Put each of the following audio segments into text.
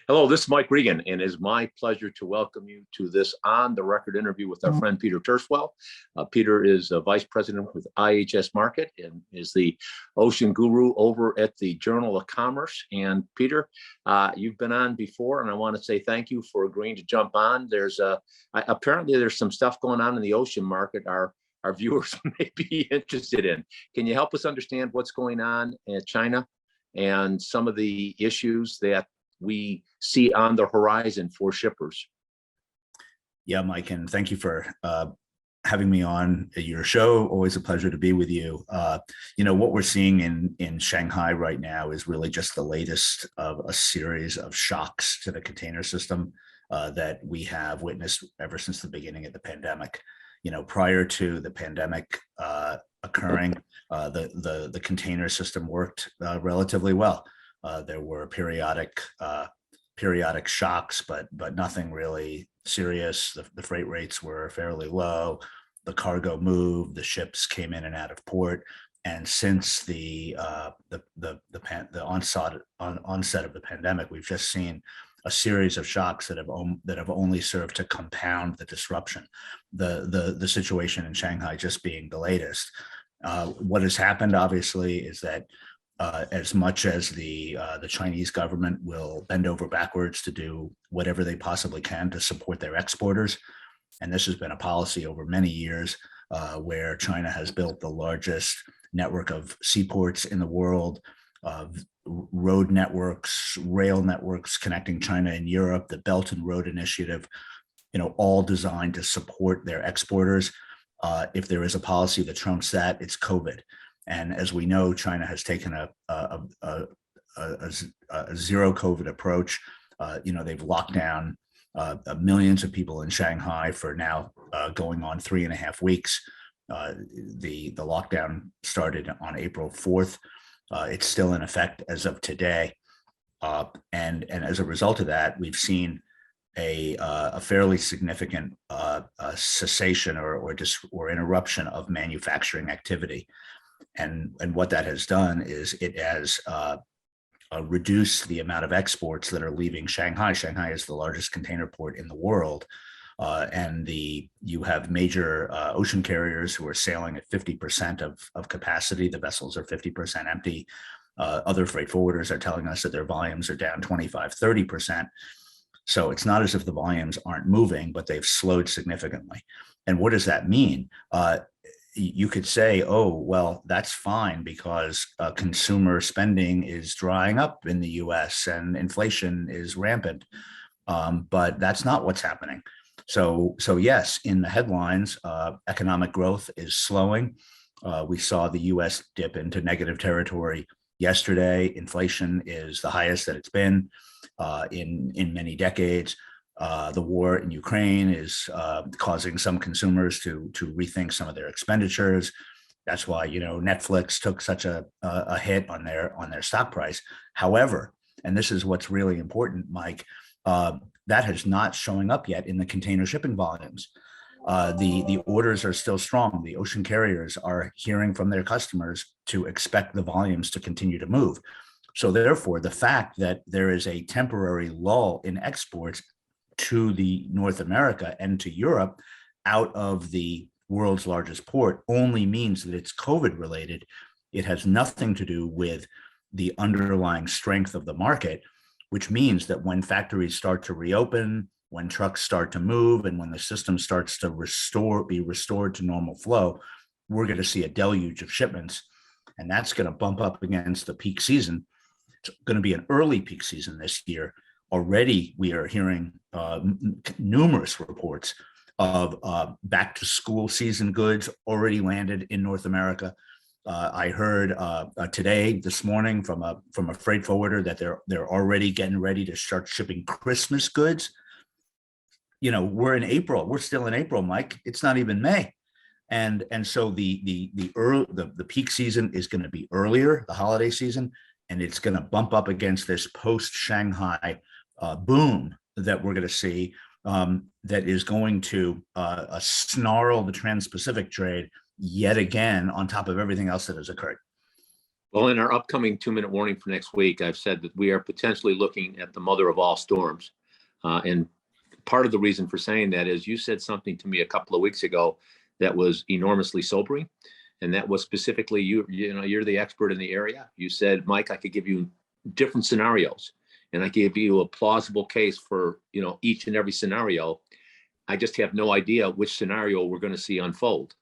Hello, this is Mike Regan, and it is my pleasure to welcome you to this on-the-record interview with our friend Peter Tirschwell. Peter is a vice president with IHS Markit and is the ocean guru over at the Journal of Commerce. And Peter, you've been on before, and I want to say thank you for agreeing to jump on. Apparently there's some stuff going on in the ocean market our viewers may be interested in. Can you help us understand what's going on in China and some of the issues that we see on the horizon for shippers? Yeah, Mike, and thank you for having me on your show. Always a pleasure to be with you. What we're seeing in Shanghai right now is really just the latest of a series of shocks to the container system that we have witnessed ever since the beginning of the pandemic. Prior to the pandemic occurring, the container system worked relatively well. There were periodic shocks, but nothing really serious. The freight rates were fairly low. The cargo moved. The ships came in and out of port. And since the onset of the pandemic, we've just seen a series of shocks that have only served to compound the disruption. The situation in Shanghai just being the latest. What has happened, obviously, is that as much as the Chinese government will bend over backwards to do whatever they possibly can to support their exporters, and this has been a policy over many years, where China has built the largest network of seaports in the world, road networks, rail networks connecting China and Europe, the Belt and Road Initiative, all designed to support their exporters. If there is a policy that trumps that, it's COVID. And as we know, China has taken a zero COVID approach. They've locked down millions of people in Shanghai for now going on 3.5 weeks. The lockdown started on April 4th. It's still in effect as of today. And as a result of that, we've seen a fairly significant cessation or interruption of manufacturing activity. And what that has done is it has reduced the amount of exports that are leaving Shanghai. Shanghai is the largest container port in the world. And you have major ocean carriers who are sailing at 50% of capacity. The vessels are 50% empty. Other freight forwarders are telling us that their volumes are down 25-30%. So it's not as if the volumes aren't moving, but they've slowed significantly. And what does that mean? You could say, oh, well, that's fine because consumer spending is drying up in the US and inflation is rampant. But that's not what's happening. So yes, in the headlines, economic growth is slowing. We saw the US dip into negative territory yesterday. Inflation is the highest that it's been in many decades. The war in Ukraine is causing some consumers to rethink some of their expenditures. That's why Netflix took such a hit on their stock price. However, and this is what's really important, Mike, that is not showing up yet in the container shipping volumes. The orders are still strong. The ocean carriers are hearing from their customers to expect the volumes to continue to move. So therefore, the fact that there is a temporary lull in exports to the North America and to Europe out of the world's largest port only means that it's COVID related. It has nothing to do with the underlying strength of the market, which means that when factories start to reopen, when trucks start to move, and when the system starts to be restored to normal flow, we're going to see a deluge of shipments, and that's going to bump up against the peak season. It's going to be an early peak season this year. Already, we are hearing numerous reports of back to school season goods already landed in North America. I heard this morning from a freight forwarder that they're already getting ready to start shipping Christmas goods. We're in April. We're still in April, Mike. It's not even May, and so the peak season is going to be earlier, the holiday season, and it's going to bump up against this post Shanghai boom that we're going to see. That is going to snarl the Trans-Pacific trade yet again on top of everything else that has occurred. Well, in our upcoming 2-minute warning for next week, I've said that we are potentially looking at the mother of all storms. And part of the reason for saying that is you said something to me a couple of weeks ago that was enormously sobering. And that was specifically, you're the expert in the area. You said, Mike, I could give you different scenarios and I gave you a plausible case for, each and every scenario. I just have no idea which scenario we're going to see unfold.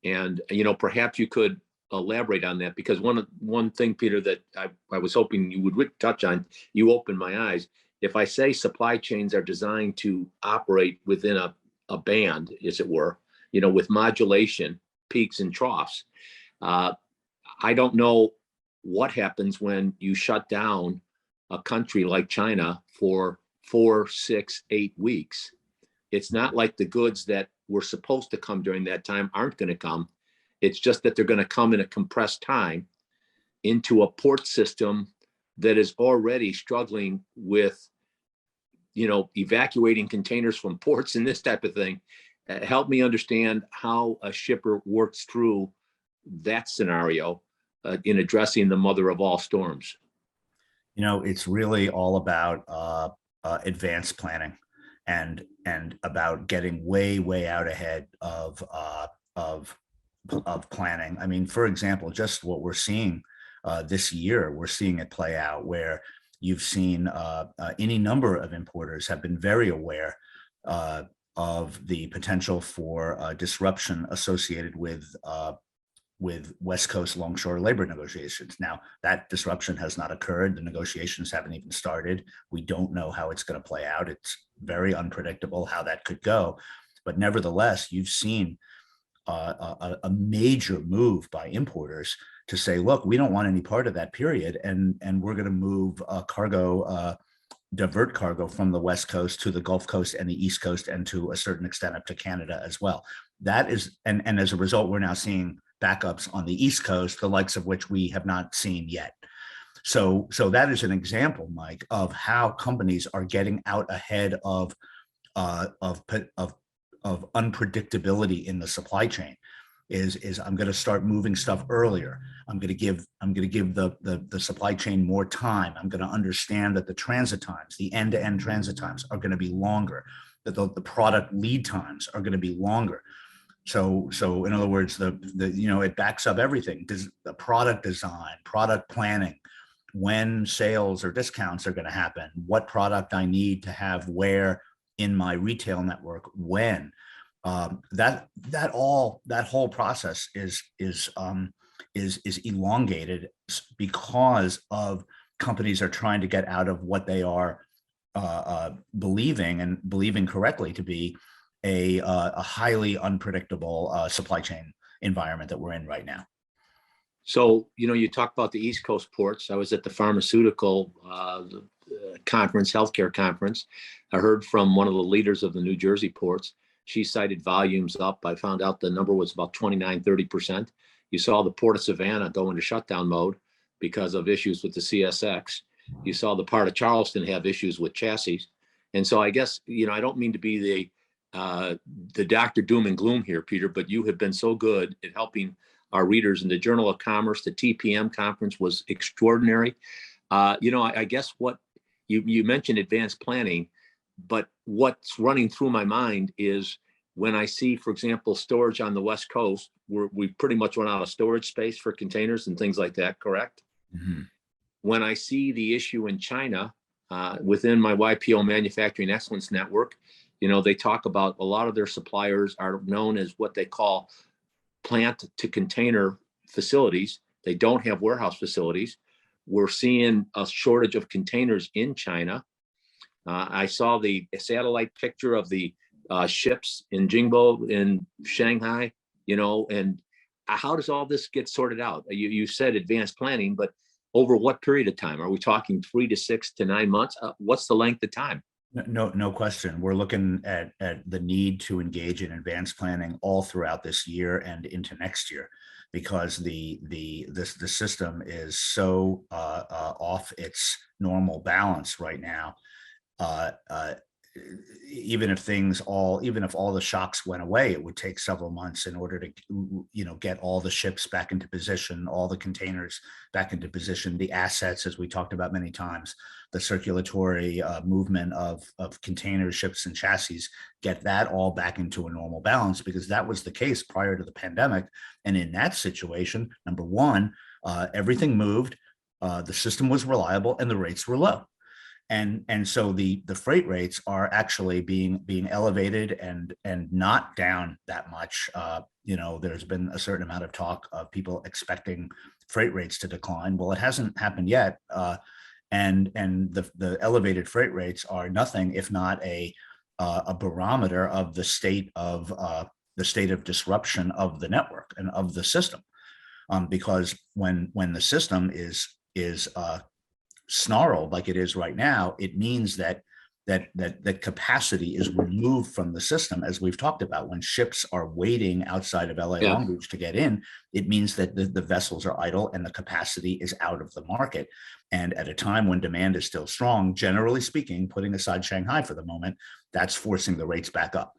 And, perhaps you could elaborate on that, because one thing, Peter, that I was hoping you would touch on, you opened my eyes. If I say supply chains are designed to operate within a band, as it were, with modulation, peaks and troughs, I don't know what happens when you shut down a country like China for 4, 6, 8 weeks. It's not like the goods that were supposed to come during that time aren't going to come. It's just that they're going to come in a compressed time into a port system that is already struggling with, evacuating containers from ports and this type of thing. Help me understand how a shipper works through that scenario in addressing the mother of all storms. It's really all about advanced planning and about getting way out ahead of planning. I mean, for example, just what we're seeing this year, we're seeing it play out where you've seen any number of importers have been very aware of the potential for disruption associated with West Coast longshore labor negotiations. Now, that disruption has not occurred. The negotiations haven't even started. We don't know how it's going to play out. It's very unpredictable how that could go. But nevertheless, you've seen a major move by importers to say, look, we don't want any part of that period, and we're going to move divert cargo from the West Coast to the Gulf Coast and the East Coast, and to a certain extent up to Canada as well. That is, and as a result, we're now seeing backups on the East Coast, the likes of which we have not seen yet. So that is an example, Mike, of how companies are getting out ahead of unpredictability in the supply chain. Is I'm going to start moving stuff earlier. I'm going to give the supply chain more time. I'm going to understand that the transit times, the end-to-end transit times, are going to be longer. That the product lead times are going to be longer. So in other words, it backs up everything. The product design, product planning, when sales or discounts are going to happen, what product I need to have where in my retail network, when. That whole process is elongated because of companies are trying to get out of what they are believing correctly to be a highly unpredictable supply chain environment that we're in right now. So, you talk about the East Coast ports. I was at the pharmaceutical conference, healthcare conference. I heard from one of the leaders of the New Jersey ports. She cited volumes up. I found out the number was about 29-30%. You saw the Port of Savannah go into shutdown mode because of issues with the CSX. You saw the part of Charleston have issues with chassis. And so I guess, I don't mean to be the Dr. Doom and Gloom here, Peter, but you have been so good at helping our readers. In the Journal of Commerce, the TPM conference was extraordinary. I guess what you mentioned advanced planning, but what's running through my mind is when I see, for example, storage on the West Coast, we've pretty much run out of storage space for containers and things like that, correct? Mm-hmm. When I see the issue in China, within my YPO Manufacturing Excellence Network, they talk about a lot of their suppliers are known as what they call plant to container facilities. They don't have warehouse facilities. We're seeing a shortage of containers in China. I saw the satellite picture of the ships in Jingbo in Shanghai, and how does all this get sorted out? You said advanced planning, but over what period of time? Are we talking 3 to 6 to 9 months? What's the length of time? No question. We're looking at the need to engage in advanced planning all throughout this year and into next year, because the system is so off its normal balance right now. even if all the shocks went away, it would take several months in order to, get all the ships back into position, all the containers back into position, the assets, as we talked about many times, the circulatory movement of containers, ships, and chassis, get that all back into a normal balance, because that was the case prior to the pandemic. And in that situation, number one, everything moved, the system was reliable, and the rates were low. And so the freight rates are actually being elevated and not down that much. There's been a certain amount of talk of people expecting freight rates to decline. Well, it hasn't happened yet, and the elevated freight rates are nothing if not a barometer of the state of disruption of the network and of the system, because when the system is snarled like it is right now, it means that capacity is removed from the system, as we've talked about. When ships are waiting outside of LA Long Beach to get in, it means that the vessels are idle and the capacity is out of the market. And at a time when demand is still strong, generally speaking, putting aside Shanghai for the moment, that's forcing the rates back up.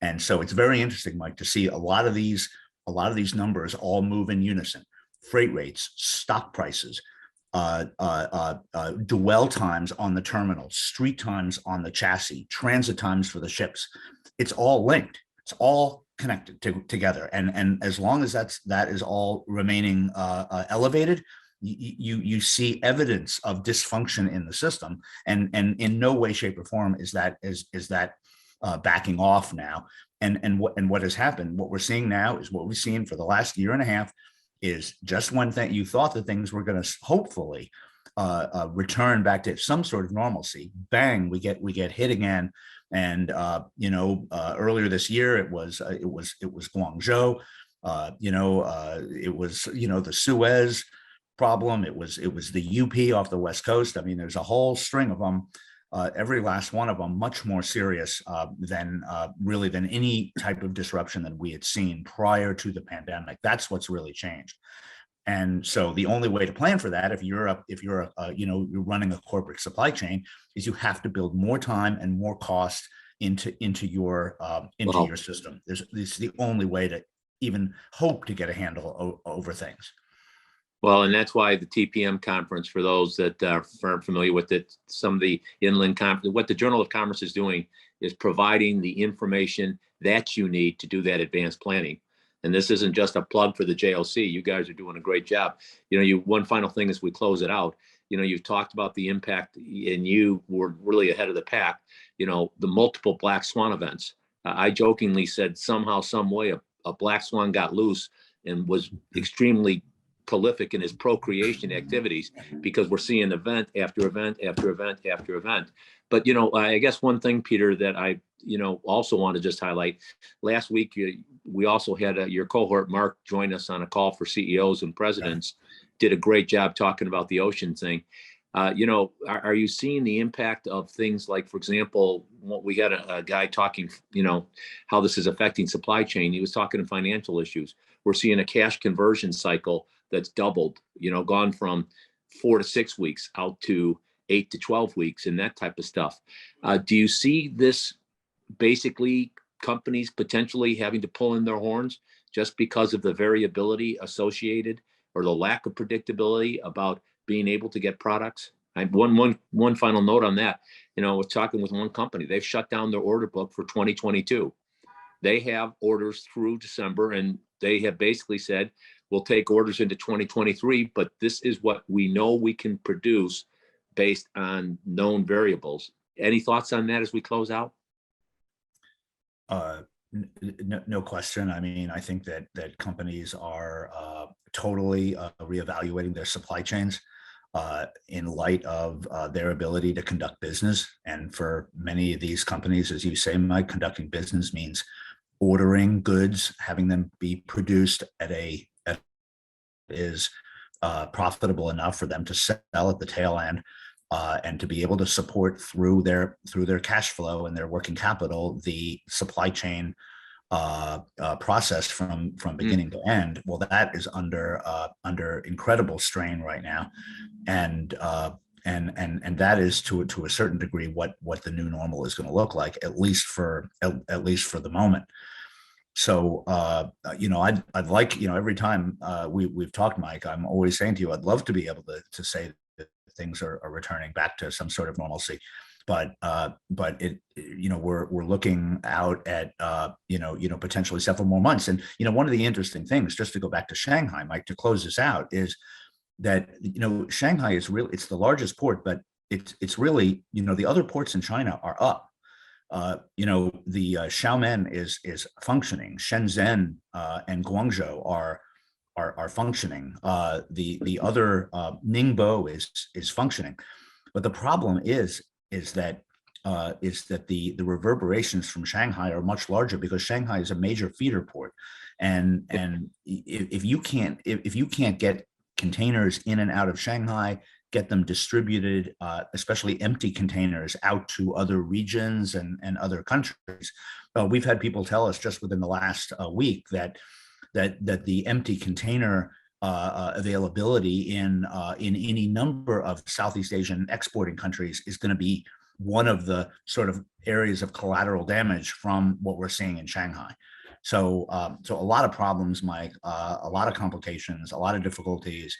And so it's very interesting, Mike, to see a lot of these numbers all move in unison: freight rates, stock prices, dwell times on the terminal, street times on the chassis, transit times for the ships. It's all linked. It's all connected together. And as long as that is all remaining elevated, you see evidence of dysfunction in the system. And in no way, shape, or form is that backing off now. And what has happened, what we're seeing now is what we've seen for the last year and a half, is just when you thought that things were going to hopefully return back to some sort of normalcy, bang, we get hit again. And earlier this year it was Guangzhou, it was the Suez problem, it was the UP off the West Coast. I mean, there's a whole string of them. Every last one of them much more serious than any type of disruption that we had seen prior to the pandemic. That's what's really changed. And so the only way to plan for that, if you're running a corporate supply chain, is you have to build more time and more cost into your system. This is the only way to even hope to get a handle over things. Well, and that's why the TPM conference, for those that aren't familiar with it, some of the inland conference, what the Journal of Commerce is doing is providing the information that you need to do that advanced planning. And this isn't just a plug for the JLC. You guys are doing a great job. One final thing as we close it out, you've talked about the impact, and you were really ahead of the pack, the multiple black swan events. I jokingly said somehow, some way, a black swan got loose and was extremely prolific in his procreation activities, because we're seeing event after event after event after event. But I guess one thing, Peter, that I also want to just highlight, last week we also had your cohort Mark join us on a call for CEOs and presidents. Did a great job talking about the ocean thing. Are you seeing the impact of things like, for example, we had a guy talking, how this is affecting supply chain. He was talking to financial issues. We're seeing a cash conversion cycle that's doubled, gone from 4 to 6 weeks out to 8 to 12 weeks and that type of stuff. Do you see this basically companies potentially having to pull in their horns just because of the variability associated, or the lack of predictability about being able to get products? One final note on that. I was talking with one company. They've shut down their order book for 2022. They have orders through December, and they have basically said, we'll take orders into 2023, but this is what we know we can produce based on known variables. Any thoughts on that as we close out? No question. I mean, I think that companies are totally reevaluating their supply chains in light of their ability to conduct business. And for many of these companies, as you say, Mike, conducting business means ordering goods, having them be produced is profitable enough for them to sell at the tail end, and to be able to support through their cash flow and their working capital the supply chain process from beginning to end. Well, that is under incredible strain right now, and and that is to a certain degree what the new normal is going to look like, at least for the moment. So I'd like, every time we've talked, Mike, I'm always saying to you, I'd love to be able to say that things are returning back to some sort of normalcy, but we're looking out at potentially several more months. And one of the interesting things, just to go back to Shanghai, Mike, to close this out, is that Shanghai is really, it's the largest port, but it's really, the other ports in China are up. The Xiamen is functioning. Shenzhen and Guangzhou are functioning. The other Ningbo is functioning, but the problem is that the reverberations from Shanghai are much larger, because Shanghai is a major feeder port, and if you can't get containers in and out of Shanghai, get them distributed, especially empty containers, out to other regions and other countries. We've had people tell us just within the last week that the empty container availability in any number of Southeast Asian exporting countries is going to be one of the sort of areas of collateral damage from what we're seeing in Shanghai. So a lot of problems, Mike, a lot of complications, a lot of difficulties,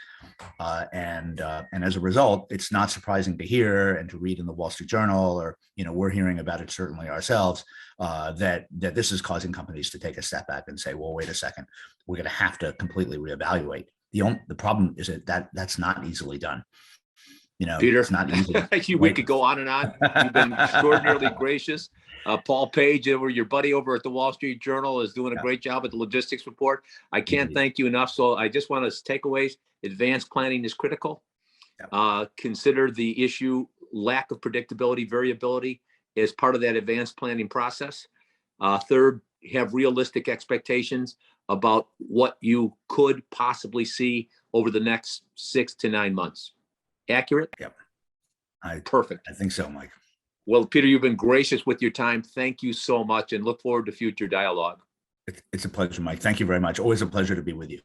and as a result, it's not surprising to hear and to read in the Wall Street Journal, or we're hearing about it certainly ourselves, that this is causing companies to take a step back and say, well, wait a second, we're going to have to completely reevaluate. The problem is that's not easily done. Peter, it's not easy. We could go on and on. You've been extraordinarily gracious. Paul Page, your buddy over at the Wall Street Journal, is doing a great job at the logistics report. I can't thank you enough. So I just want to takeaways. Advanced planning is critical. Consider the issue, lack of predictability, variability, as part of that advanced planning process. Third, have realistic expectations about what you could possibly see over the next 6 to 9 months. Accurate? Yep. Perfect. I think so, Mike. Well, Peter, you've been gracious with your time. Thank you so much, and look forward to future dialogue. It's a pleasure, Mike. Thank you very much. Always a pleasure to be with you.